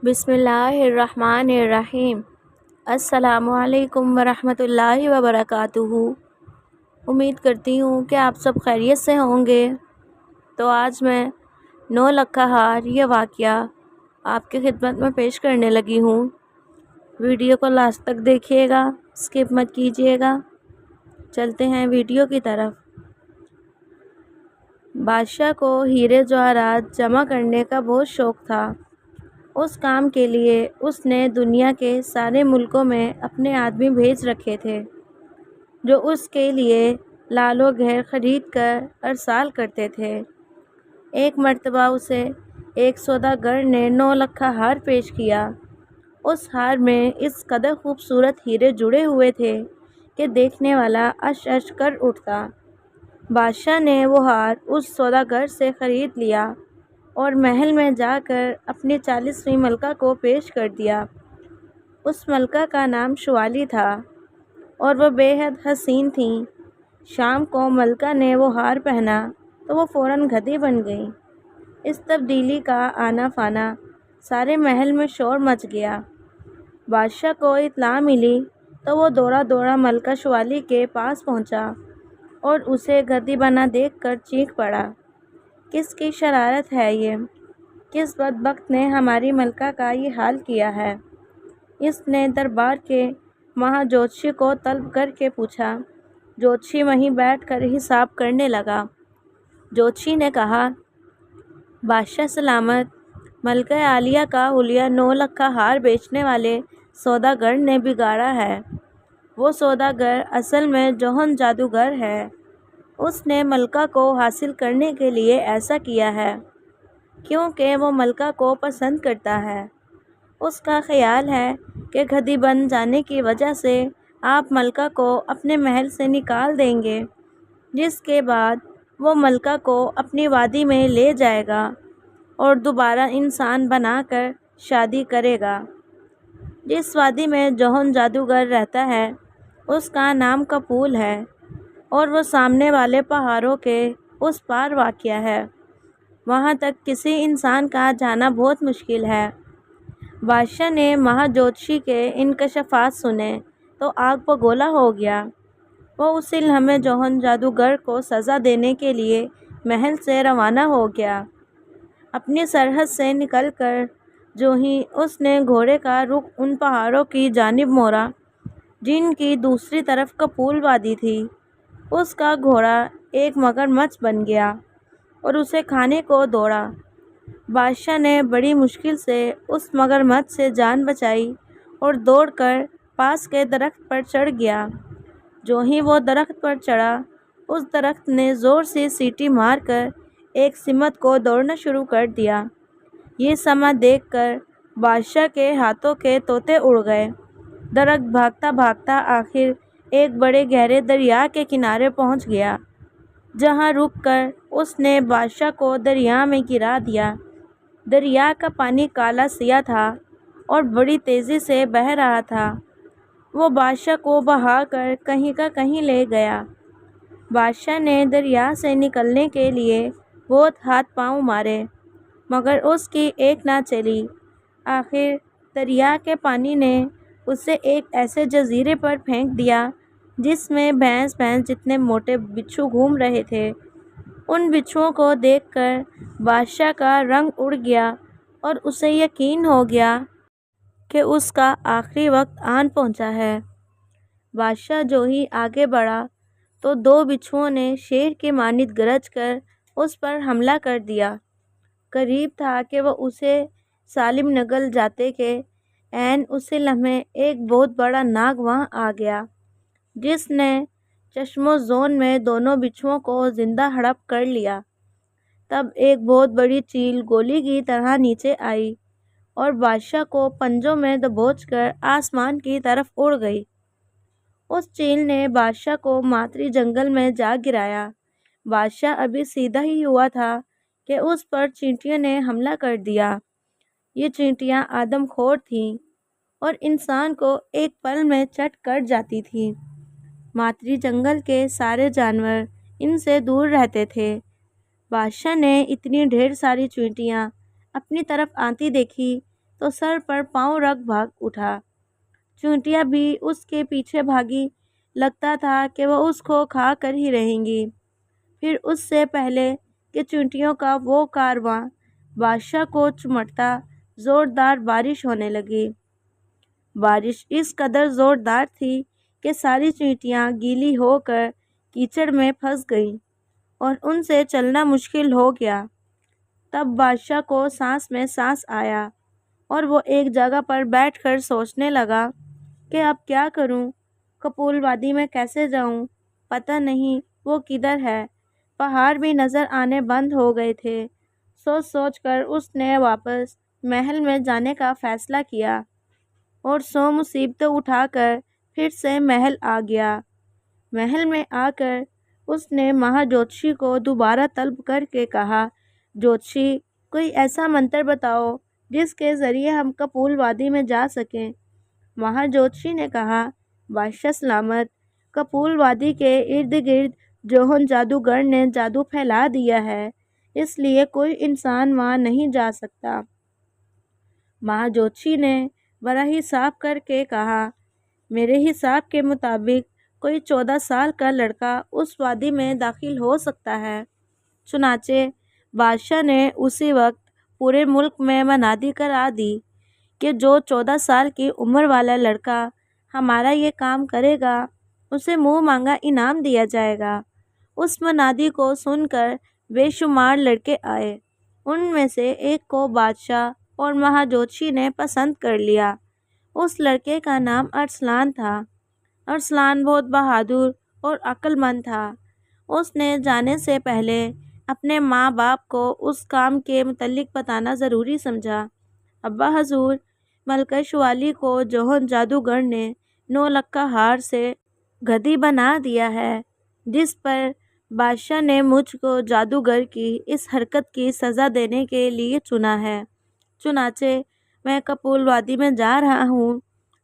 بسم اللہ الرحمن الرحیم۔ السلام علیکم ورحمۃ اللہ وبرکاتہ۔ امید کرتی ہوں کہ آپ سب خیریت سے ہوں گے۔ تو آج میں 9 لکھا ہار یہ واقعہ آپ کی خدمت میں پیش کرنے لگی ہوں۔ ویڈیو کو لاسٹ تک دیکھیے گا، اسکپ مت کیجیے گا۔ چلتے ہیں ویڈیو کی طرف۔ بادشاہ کو ہیرے جواہرات جمع کرنے کا بہت شوق تھا۔ اس کام کے لیے اس نے دنیا کے سارے ملکوں میں اپنے آدمی بھیج رکھے تھے، جو اس کے لیے لال و گہر خرید کر ارسال کرتے تھے۔ ایک مرتبہ اسے ایک سوداگر نے 9 لکھا ہار پیش کیا۔ اس ہار میں اس قدر خوبصورت ہیرے جڑے ہوئے تھے کہ دیکھنے والا اش اش کر اٹھتا۔ بادشاہ نے وہ ہار اس سوداگر سے خرید لیا اور محل میں جا کر اپنی 40ویں ملکہ کو پیش کر دیا۔ اس ملکہ کا نام شوالی تھا اور وہ بے حد حسین تھیں۔ شام کو ملکہ نے وہ ہار پہنا تو وہ فوراً گدھی بن گئیں۔ اس تبدیلی کا آنا فانا سارے محل میں شور مچ گیا۔ بادشاہ کو اطلاع ملی تو وہ دوڑا دوڑا ملکہ شوالی کے پاس پہنچا اور اسے گدھی بنا دیکھ کر چیخ پڑا، کس کی شرارت ہے یہ؟ کس بدبخت نے ہماری ملکہ کا یہ حال کیا ہے؟ اس نے دربار کے مہا جوتشی کو طلب کر کے پوچھا۔ جوتشی وہیں بیٹھ کر حساب کرنے لگا۔ جوتشی نے کہا، بادشاہ سلامت، ملکہ عالیہ کا حلیہ 9 لکھا ہار بیچنے والے سوداگر نے بگاڑا ہے۔ وہ سوداگر اصل میں جوہن جادوگر ہے۔ اس نے ملکہ کو حاصل کرنے کے لیے ایسا کیا ہے کیونکہ وہ ملکہ کو پسند کرتا ہے۔ اس کا خیال ہے کہ گدھی بن جانے کی وجہ سے آپ ملکہ کو اپنے محل سے نکال دیں گے، جس کے بعد وہ ملکہ کو اپنی وادی میں لے جائے گا اور دوبارہ انسان بنا کر شادی کرے گا۔ جس وادی میں جوہن جادوگر رہتا ہے اس کا نام کپول ہے اور وہ سامنے والے پہاڑوں کے اس پار واقع ہے۔ وہاں تک کسی انسان کا جانا بہت مشکل ہے۔ بادشاہ نے مہا جوتشی کے انکشافات سنے تو آگ بگولا ہو گیا۔ وہ اسی لمحے جوہن جادوگر کو سزا دینے کے لیے محل سے روانہ ہو گیا۔ اپنی سرحد سے نکل کر جو ہی اس نے گھوڑے کا رخ ان پہاڑوں کی جانب موڑا جن کی دوسری طرف کپول وادی تھی، اس کا گھوڑا ایک مگرمچھ بن گیا اور اسے کھانے کو دوڑا۔ بادشاہ نے بڑی مشکل سے اس مگرمچھ سے جان بچائی اور دوڑ کر پاس کے درخت پر چڑھ گیا۔ جو ہی وہ درخت پر چڑھا، اس درخت نے زور سے سیٹی مار کر ایک سمت کو دوڑنا شروع کر دیا۔ یہ سما دیکھ کر بادشاہ کے ہاتھوں کے طوطے اڑ گئے۔ درخت بھاگتا بھاگتا آخر ایک بڑے گہرے دریا کے کنارے پہنچ گیا، جہاں رک کر اس نے بادشاہ کو دریا میں گرا دیا۔ دریا کا پانی کالا سیاہ تھا اور بڑی تیزی سے بہہ رہا تھا۔ وہ بادشاہ کو بہا کر کہیں کا کہیں لے گیا۔ بادشاہ نے دریا سے نکلنے کے لیے بہت ہاتھ پاؤں مارے مگر اس کی ایک نہ چلی۔ آخر دریا کے پانی نے اسے ایک ایسے جزیرے پر پھینک دیا جس میں بھینس جتنے موٹے بچھو گھوم رہے تھے۔ ان بچھوؤں کو دیکھ کر بادشاہ کا رنگ اڑ گیا اور اسے یقین ہو گیا کہ اس کا آخری وقت آن پہنچا ہے۔ بادشاہ جو ہی آگے بڑھا تو 2 بچھوؤں نے شیر کی مانند گرج کر اس پر حملہ کر دیا۔ قریب تھا کہ وہ اسے سالم نگل جاتے کہ عین اسی لمحے ایک بہت بڑا ناگ وہاں آ گیا، جس نے چشم و زون میں دونوں بچھوؤں کو زندہ ہڑپ کر لیا۔ تب ایک بہت بڑی چیل گولی کی طرح نیچے آئی اور بادشاہ کو پنجوں میں دبوچ کر آسمان کی طرف اڑ گئی۔ اس چیل نے بادشاہ کو ماتری جنگل میں جا گرایا۔ بادشاہ ابھی سیدھا ہی ہوا تھا کہ اس پر چیونٹیوں نے حملہ کر دیا۔ یہ چیونٹیاں آدم خور تھیں اور انسان کو ایک پل میں چٹ کر جاتی تھیں۔ ماتری جنگل کے سارے جانور ان سے دور رہتے تھے۔ بادشاہ نے اتنی ڈھیر ساری چیونٹیاں اپنی طرف آتی دیکھی تو سر پر پاؤں رکھ بھاگ اٹھا۔ چونٹیاں بھی اس کے پیچھے بھاگی، لگتا تھا کہ وہ اس کو کھا کر ہی رہیں گی۔ پھر اس سے پہلے کہ چونٹیوں کا وہ کارواں بادشاہ کو چمٹتا، زوردار بارش ہونے لگی۔ بارش اس قدر زوردار تھی کہ ساری چیونٹیاں گیلی ہو کر کیچڑ میں پھنس گئیں اور ان سے چلنا مشکل ہو گیا۔ تب بادشاہ کو سانس میں سانس آیا اور وہ ایک جگہ پر بیٹھ کر سوچنے لگا کہ اب کیا کروں؟ کپول وادی میں کیسے جاؤں؟ پتہ نہیں وہ کدھر ہے۔ پہاڑ بھی نظر آنے بند ہو گئے تھے۔ سوچ سوچ کر اس نے واپس محل میں جانے کا فیصلہ کیا اور 100 مصیبتیں اٹھا کر پھر سے محل آ گیا۔ محل میں آ کر اس نے مہا جوتشی کو دوبارہ طلب کر کے کہا، جوتشی، کوئی ایسا منتر بتاؤ جس کے ذریعے ہم کپول وادی میں جا سکیں۔ مہا جوتشی نے کہا، بادشاہ سلامت، کپول وادی کے ارد گرد جوہن جادوگر نے جادو پھیلا دیا ہے، اس لیے کوئی انسان وہاں نہیں جا سکتا۔ مہا جوتشی نے بڑا ہی صاف کر کے کہا، میرے حساب کے مطابق کوئی 14 سال کا لڑکا اس وادی میں داخل ہو سکتا ہے۔ چنانچہ بادشاہ نے اسی وقت پورے ملک میں منادی کرا دی کہ جو 14 سال کی عمر والا لڑکا ہمارا یہ کام کرے گا اسے منہ مانگا انعام دیا جائے گا۔ اس منادی کو سن کر بے شمار لڑکے آئے۔ ان میں سے ایک کو بادشاہ اور مہا جوتشی نے پسند کر لیا۔ اس لڑکے کا نام ارسلان تھا۔ ارسلان بہت بہادر اور عقل مند تھا۔ اس نے جانے سے پہلے اپنے ماں باپ کو اس کام کے متعلق بتانا ضروری سمجھا۔ ابا حضور، ملکہ شوالی کو جوہن جادوگر نے 9 لکھا ہار سے گدھی بنا دیا ہے، جس پر بادشاہ نے مجھ کو جادوگر کی اس حرکت کی سزا دینے کے لیے چنا ہے۔ چنانچہ میں کپول وادی میں جا رہا ہوں،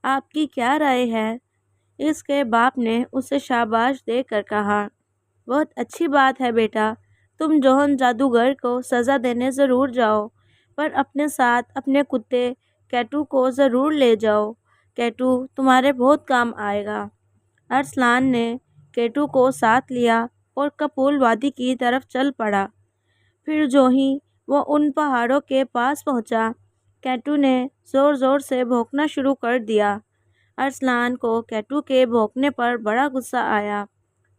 آپ کی کیا رائے ہے؟ اس کے باپ نے اسے شاباش دے کر کہا، بہت اچھی بات ہے بیٹا، تم جوہن جادوگر کو سزا دینے ضرور جاؤ، پر اپنے ساتھ اپنے کتے کیٹو کو ضرور لے جاؤ۔ کیٹو تمہارے بہت کام آئے گا۔ ارسلان نے کیٹو کو ساتھ لیا اور کپول وادی کی طرف چل پڑا۔ پھر جو ہی وہ ان پہاڑوں کے پاس پہنچا، کیٹو نے زور زور سے بھونکنا شروع کر دیا۔ ارسلان کو کیٹو کے بھونکنے پر بڑا غصہ آیا۔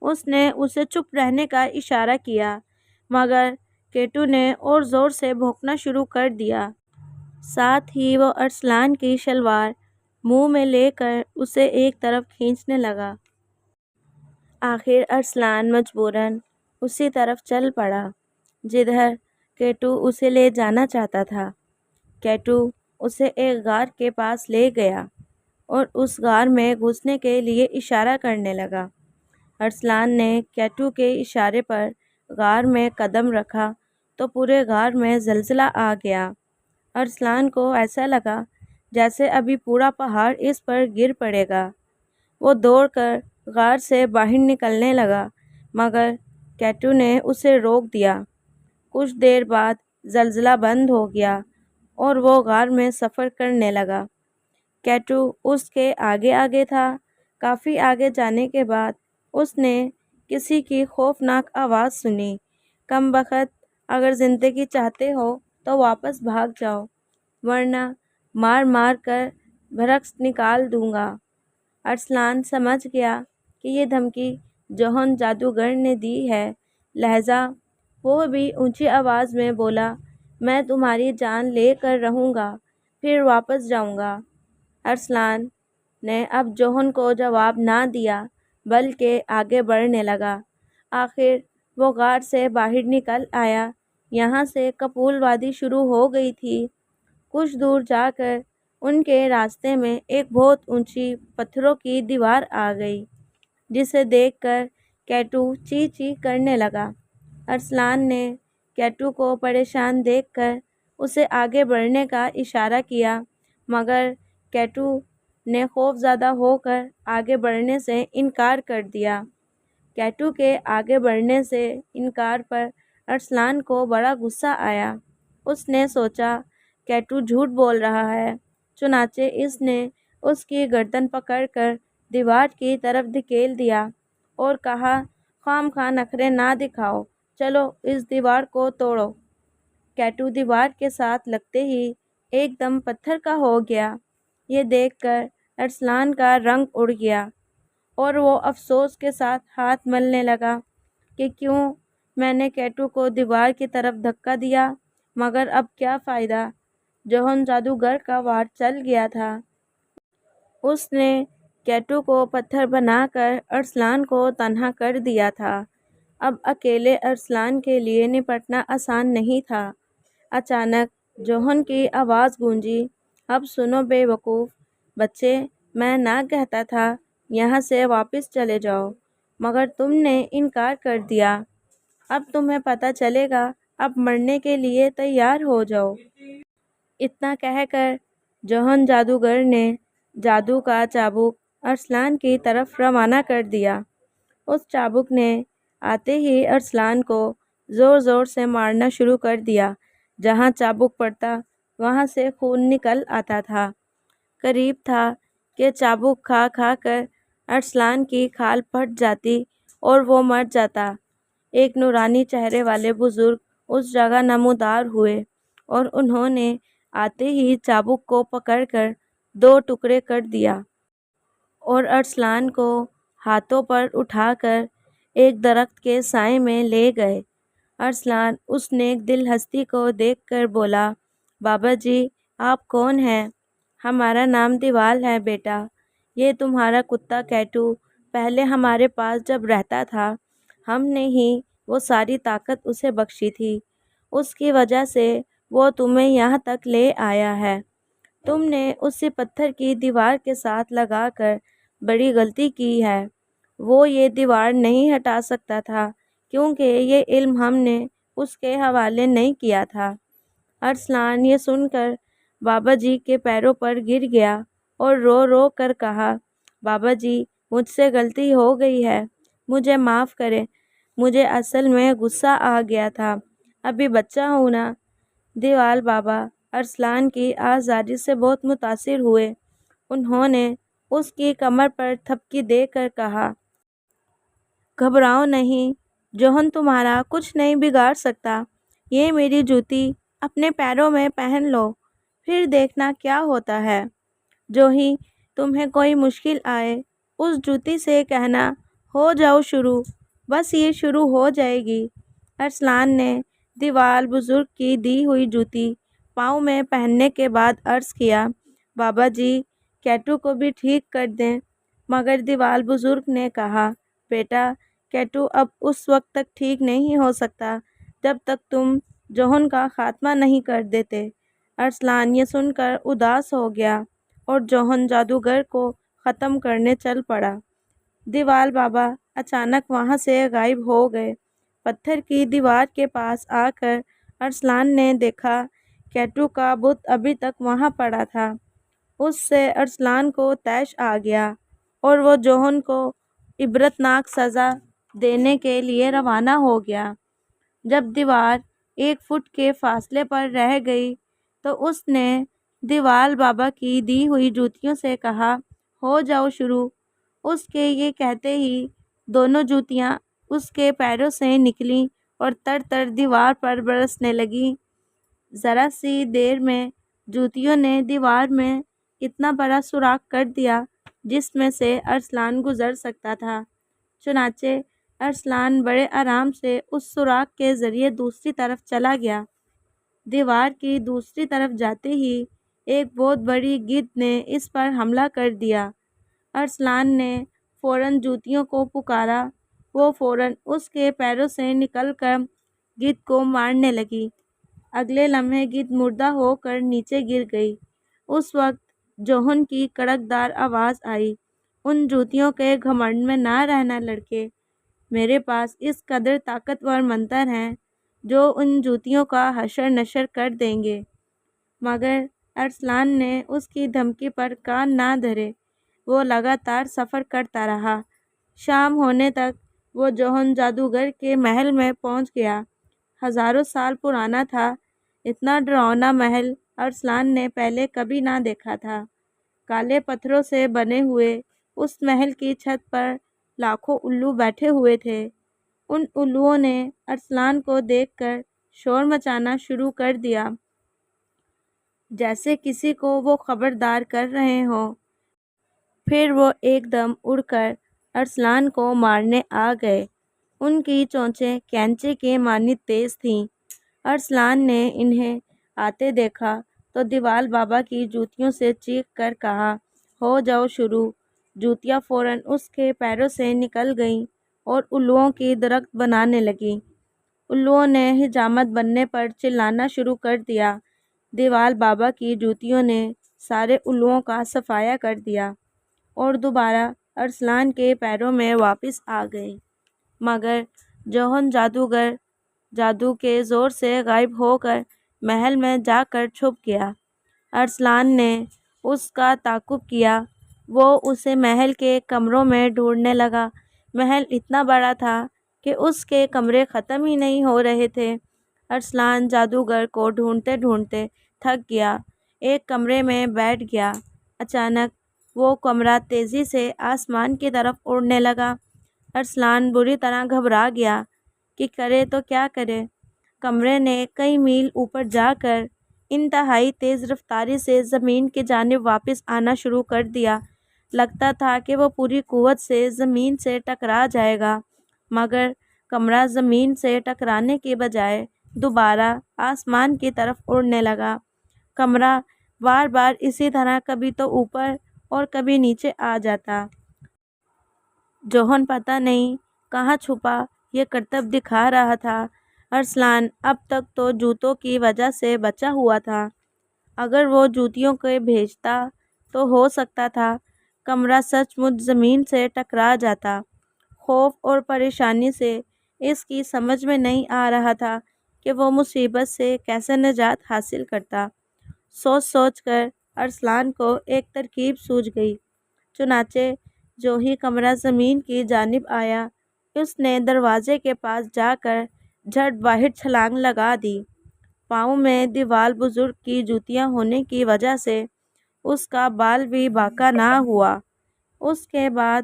اس نے اسے چپ رہنے کا اشارہ کیا، مگر کیٹو نے اور زور سے بھونکنا شروع کر دیا۔ ساتھ ہی وہ ارسلان کی شلوار منہ میں لے کر اسے ایک طرف کھینچنے لگا۔ آخر ارسلان مجبوراً اسی طرف چل پڑا جدھر کیٹو اسے لے جانا چاہتا تھا۔ کیٹو اسے ایک غار کے پاس لے گیا اور اس غار میں گھسنے کے لیے اشارہ کرنے لگا۔ ارسلان نے کیٹو کے اشارے پر غار میں قدم رکھا تو پورے غار میں زلزلہ آ گیا۔ ارسلان کو ایسا لگا جیسے ابھی پورا پہاڑ اس پر گر پڑے گا۔ وہ دوڑ کر غار سے باہر نکلنے لگا، مگر کیٹو نے اسے روک دیا۔ کچھ دیر بعد زلزلہ بند ہو گیا اور وہ غار میں سفر کرنے لگا۔ کیٹو اس کے آگے آگے تھا۔ کافی آگے جانے کے بعد اس نے کسی کی خوفناک آواز سنی، کم بخت، اگر زندگی چاہتے ہو تو واپس بھاگ جاؤ، ورنہ مار مار کر بھرکس نکال دوں گا۔ ارسلان سمجھ گیا کہ یہ دھمکی جوہن جادوگر نے دی ہے، لہذا وہ بھی اونچی آواز میں بولا، میں تمہاری جان لے کر رہوں گا، پھر واپس جاؤں گا۔ ارسلان نے اب جوہن کو جواب نہ دیا بلکہ آگے بڑھنے لگا۔ آخر وہ غار سے باہر نکل آیا۔ یہاں سے کپول وادی شروع ہو گئی تھی۔ کچھ دور جا کر ان کے راستے میں ایک بہت اونچی پتھروں کی دیوار آ گئی، جسے دیکھ کر کیٹو چی چی کرنے لگا۔ ارسلان نے کیٹو کو پریشان دیکھ کر اسے آگے بڑھنے کا اشارہ کیا، مگر کیٹو نے خوف زدہ ہو کر آگے بڑھنے سے انکار کر دیا۔ کیٹو کے آگے بڑھنے سے انکار پر ارسلان کو بڑا غصہ آیا۔ اس نے سوچا، کیٹو جھوٹ بول رہا ہے۔ چنانچہ اس نے اس کی گردن پکڑ کر دیوار کی طرف دھکیل دیا اور کہا، خام خواہ نخرے نہ دکھاؤ، چلو اس دیوار کو توڑو۔ کیٹو دیوار کے ساتھ لگتے ہی ایک دم پتھر کا ہو گیا۔ یہ دیکھ کر ارسلان کا رنگ اڑ گیا اور وہ افسوس کے ساتھ ہاتھ ملنے لگا کہ کیوں میں نے کیٹو کو دیوار کی طرف دھکا دیا، مگر اب کیا فائدہ، جوہن جادوگر کا وار چل گیا تھا۔ اس نے کیٹو کو پتھر بنا کر ارسلان کو تنہا کر دیا تھا۔ اب اکیلے ارسلان کے لیے نپٹنا آسان نہیں تھا۔ اچانک جوہن کی آواز گونجی، اب سنو بے وقوف بچے، میں نہ کہتا تھا یہاں سے واپس چلے جاؤ، مگر تم نے انکار کر دیا۔ اب تمہیں پتہ چلے گا، اب مرنے کے لیے تیار ہو جاؤ۔ اتنا کہہ کر جوہن جادوگر نے جادو کا چابک ارسلان کی طرف روانہ کر دیا۔ اس چابک نے آتے ہی ارسلان کو زور زور سے مارنا شروع کر دیا۔ جہاں چابک پڑتا وہاں سے خون نکل آتا تھا۔ قریب تھا کہ چابک کھا کھا کر ارسلان کی کھال پھٹ جاتی اور وہ مر جاتا۔ ایک نورانی چہرے والے بزرگ اس جگہ نمودار ہوئے اور انہوں نے آتے ہی چابک کو پکڑ کر دو ٹکڑے کر دیا اور ارسلان کو ہاتھوں پر اٹھا کر ایک درخت کے سائے میں لے گئے۔ ارسلان اس نیک دل ہستی کو دیکھ کر بولا، بابا جی آپ کون ہیں؟ ہمارا نام دیوال ہے بیٹا۔ یہ تمہارا کتا کیٹو پہلے ہمارے پاس جب رہتا تھا، ہم نے ہی وہ ساری طاقت اسے بخشی تھی، اس کی وجہ سے وہ تمہیں یہاں تک لے آیا ہے۔ تم نے اسے پتھر کی دیوار کے ساتھ لگا کر بڑی غلطی کی ہے۔ وہ یہ دیوار نہیں ہٹا سکتا تھا کیونکہ یہ علم ہم نے اس کے حوالے نہیں کیا تھا۔ ارسلان یہ سن کر بابا جی کے پیروں پر گر گیا اور رو رو کر کہا، بابا جی مجھ سے غلطی ہو گئی ہے، مجھے معاف کریں، مجھے اصل میں غصہ آ گیا تھا، ابھی بچہ ہوں نا۔ دیوال بابا ارسلان کی آزادی سے بہت متاثر ہوئے۔ انہوں نے اس کی کمر پر تھپکی دے کر کہا، گھبراؤ نہیں، جوہن تمہارا کچھ نہیں بگاڑ سکتا۔ یہ میری جوتی اپنے پیروں میں پہن لو، پھر دیکھنا کیا ہوتا ہے۔ جو ہی تمہیں کوئی مشکل آئے اس جوتی سے کہنا، ہو جاؤ شروع، بس یہ شروع ہو جائے گی۔ ارسلان نے دیوال بزرگ کی دی ہوئی جوتی پاؤں میں پہننے کے بعد عرض کیا، بابا جی کیٹو کو بھی ٹھیک کر دیں۔ مگر دیوال بزرگ نے کہا، بیٹا کیٹو اب اس وقت تک ٹھیک نہیں ہو سکتا جب تک تم جوہن کا خاتمہ نہیں کر دیتے۔ ارسلان یہ سن کر اداس ہو گیا اور جوہن جادوگر کو ختم کرنے چل پڑا۔ دیوال بابا اچانک وہاں سے غائب ہو گئے۔ پتھر کی دیوار کے پاس آ کر ارسلان نے دیکھا کیٹو کا بت ابھی تک وہاں پڑا تھا۔ اس سے ارسلان کو طیش آ گیا اور وہ جوہن کو عبرتناک سزا دینے کے لیے روانہ ہو گیا۔ جب دیوار 1 فٹ کے فاصلے پر رہ گئی تو اس نے دیوال بابا کی دی ہوئی جوتیوں سے کہا، ہو جاؤ شروع۔ اس کے یہ کہتے ہی دونوں جوتیاں اس کے پیروں سے نکلیں اور تر تر دیوار پر برسنے لگیں۔ ذرا سی دیر میں جوتیوں نے دیوار میں اتنا بڑا سوراخ کر دیا جس میں سے ارسلان گزر سکتا تھا۔ چنانچہ ارسلان بڑے آرام سے اس سوراخ کے ذریعے دوسری طرف چلا گیا۔ دیوار کی دوسری طرف جاتے ہی ایک بہت بڑی گدھ نے اس پر حملہ کر دیا۔ ارسلان نے فوراً جوتیوں کو پکارا، وہ فوراً اس کے پیروں سے نکل کر گدھ کو مارنے لگی۔ اگلے لمحے گدھ مردہ ہو کر نیچے گر گئی۔ اس وقت جوہن کی کڑکدار آواز آئی، ان جوتیوں کے گھمنڈ میں نہ رہنا لڑکے، میرے پاس اس قدر طاقتور منتر ہیں جو ان جوتیوں کا حشر نشر کر دیں گے۔ مگر ارسلان نے اس کی دھمکی پر کان نہ دھرے۔ وہ لگاتار سفر کرتا رہا۔ شام ہونے تک وہ جوہن جادوگر کے محل میں پہنچ گیا۔ ہزاروں سال پرانا تھا۔ اتنا ڈراؤنا محل ارسلان نے پہلے کبھی نہ دیکھا تھا۔ کالے پتھروں سے بنے ہوئے اس محل کی چھت پر لاکھوں الو بیٹھے ہوئے تھے۔ ان الوؤں نے ارسلان کو دیکھ کر شور مچانا شروع کر دیا، جیسے کسی کو وہ خبردار کر رہے ہوں۔ پھر وہ ایک دم اڑ کر ارسلان کو مارنے آ گئے۔ ان کی چونچیں کینچی کے مانند تیز تھیں۔ ارسلان نے انہیں آتے دیکھا تو دیوال بابا کی جوتیوں سے چیخ کر کہا، ہو جاؤ شروع۔ جوتیاں فوراً اس کے پیروں سے نکل گئیں اور الوؤں کی درخت بنانے لگیں۔ الوؤں نے حجامت بننے پر چلانا شروع کر دیا۔ دیوال بابا کی جوتیوں نے سارے الوؤں کا صفایا کر دیا اور دوبارہ ارسلان کے پیروں میں واپس آ گئیں، مگر جوہن جادوگر جادو کے زور سے غائب ہو کر محل میں جا کر چھپ گیا۔ ارسلان نے اس کا تعاقب کیا۔ وہ اسے محل کے کمروں میں ڈھونڈنے لگا۔ محل اتنا بڑا تھا کہ اس کے کمرے ختم ہی نہیں ہو رہے تھے۔ ارسلان جادوگر کو ڈھونڈتے ڈھونڈتے تھک گیا، ایک کمرے میں بیٹھ گیا۔ اچانک وہ کمرہ تیزی سے آسمان کی طرف اڑنے لگا۔ ارسلان بری طرح گھبرا گیا کہ کرے تو کیا کرے۔ کمرے نے کئی میل اوپر جا کر انتہائی تیز رفتاری سے زمین کی جانب واپس آنا شروع کر دیا۔ لگتا تھا کہ وہ پوری قوت سے زمین سے ٹکرا جائے گا، مگر کمرہ زمین سے ٹکرانے کے بجائے دوبارہ آسمان کی طرف اڑنے لگا۔ کمرہ بار بار اسی طرح کبھی تو اوپر اور کبھی نیچے آ جاتا۔ جوہن پتہ نہیں کہاں چھپا یہ کرتب دکھا رہا تھا۔ ارسلان اب تک تو جوتوں کی وجہ سے بچا ہوا تھا۔ اگر وہ جوتیوں کو بھیجتا تو ہو سکتا تھا کمرہ سچ مچ زمین سے ٹکرا جاتا۔ خوف اور پریشانی سے اس کی سمجھ میں نہیں آ رہا تھا کہ وہ مصیبت سے کیسے نجات حاصل کرتا۔ سوچ سوچ کر ارسلان کو ایک ترکیب سوجھ گئی۔ چنانچہ جو ہی کمرہ زمین کی جانب آیا، اس نے دروازے کے پاس جا کر جھٹ باہر چھلانگ لگا دی۔ پاؤں میں دیوال بزرگ کی جوتیاں ہونے کی وجہ سے اس کا بال بھی باکا نہ ہوا۔ اس کے بعد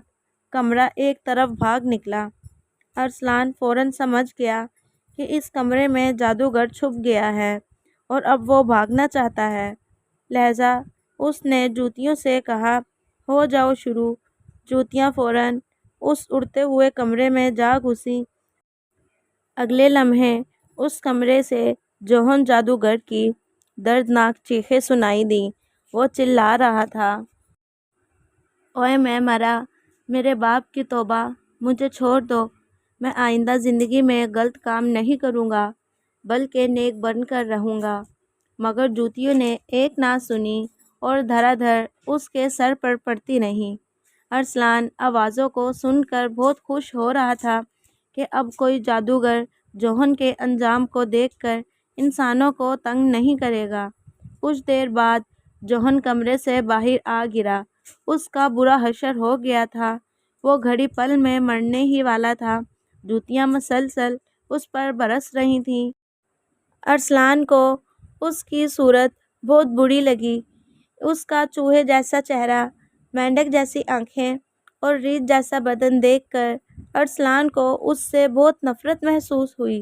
کمرہ ایک طرف بھاگ نکلا۔ ارسلان فوراً سمجھ گیا کہ اس کمرے میں جادوگر چھپ گیا ہے اور اب وہ بھاگنا چاہتا ہے، لہذا اس نے جوتیوں سے کہا، ہو جاؤ شروع۔ جوتیاں فوراً اس اڑتے ہوئے کمرے میں جا گھسیں۔ اگلے لمحے اس کمرے سے جوہن جادوگر کی دردناک چیخیں سنائی دیں۔ وہ چلا رہا تھا، اوئے میں مرا، میرے باپ کی توبہ، مجھے چھوڑ دو۔ میں آئندہ زندگی میں غلط کام نہیں کروں گا بلکہ نیک بن کر رہوں گا۔ مگر جوتیوں نے ایک نہ سنی اور دھڑا دھڑ اس کے سر پر پڑتی رہیں۔ ارسلان آوازوں کو سن کر بہت خوش ہو رہا تھا کہ اب کوئی جادوگر جوہن کے انجام کو دیکھ کر انسانوں کو تنگ نہیں کرے گا۔ کچھ دیر بعد جوہن کمرے سے باہر آ گرا۔ اس کا برا حشر ہو گیا تھا۔ وہ گھڑی پل میں مرنے ہی والا تھا۔ جوتیاں مسلسل اس پر برس رہی تھیں۔ ارسلان کو اس کی صورت بہت بری لگی۔ اس کا چوہے جیسا چہرہ، مینڈک جیسی آنکھیں اور ریچھ جیسا بدن دیکھ کر ارسلان کو اس سے بہت نفرت محسوس ہوئی۔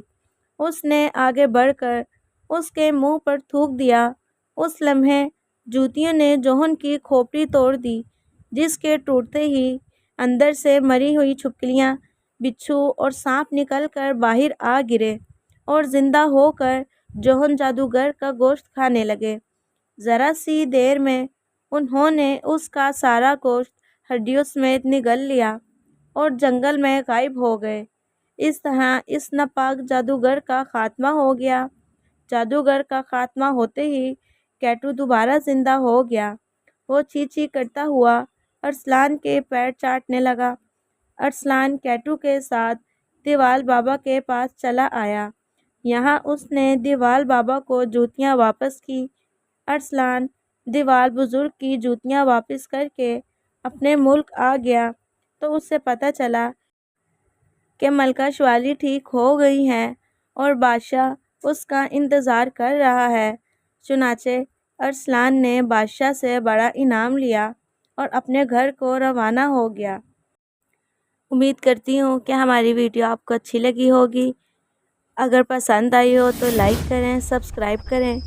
اس نے آگے بڑھ کر اس کے منہ پر تھوک دیا۔ اس لمحے جوتیوں نے جوہن کی کھوپڑی توڑ دی، جس کے ٹوٹتے ہی اندر سے مری ہوئی چھپکلیاں، بچھو اور سانپ نکل کر باہر آ گرے اور زندہ ہو کر جوہن جادوگر کا گوشت کھانے لگے۔ ذرا سی دیر میں انہوں نے اس کا سارا گوشت ہڈیوں سمیت نگل لیا اور جنگل میں غائب ہو گئے۔ اس طرح اس ناپاک جادوگر کا خاتمہ ہو گیا۔ جادوگر کا خاتمہ ہوتے ہی کیٹو دوبارہ زندہ ہو گیا۔ وہ چی چی کرتا ہوا ارسلان کے پیر چاٹنے لگا۔ ارسلان کیٹو کے ساتھ دیوال بابا کے پاس چلا آیا۔ یہاں اس نے دیوال بابا کو جوتیاں واپس کی۔ ارسلان دیوال بزرگ کی جوتیاں واپس کر کے اپنے ملک آ گیا تو اسے پتہ چلا کہ ملکہ شوالی ٹھیک ہو گئی ہیں اور بادشاہ اس کا انتظار کر رہا ہے۔ چنانچہ ارسلان نے بادشاہ سے بڑا انعام لیا اور اپنے گھر کو روانہ ہو گیا۔ امید کرتی ہوں کہ ہماری ویڈیو آپ کو اچھی لگی ہوگی۔ اگر پسند آئی ہو تو لائک کریں، سبسکرائب کریں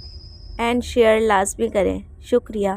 اینڈ شیئر لازمی کریں۔ شکریہ۔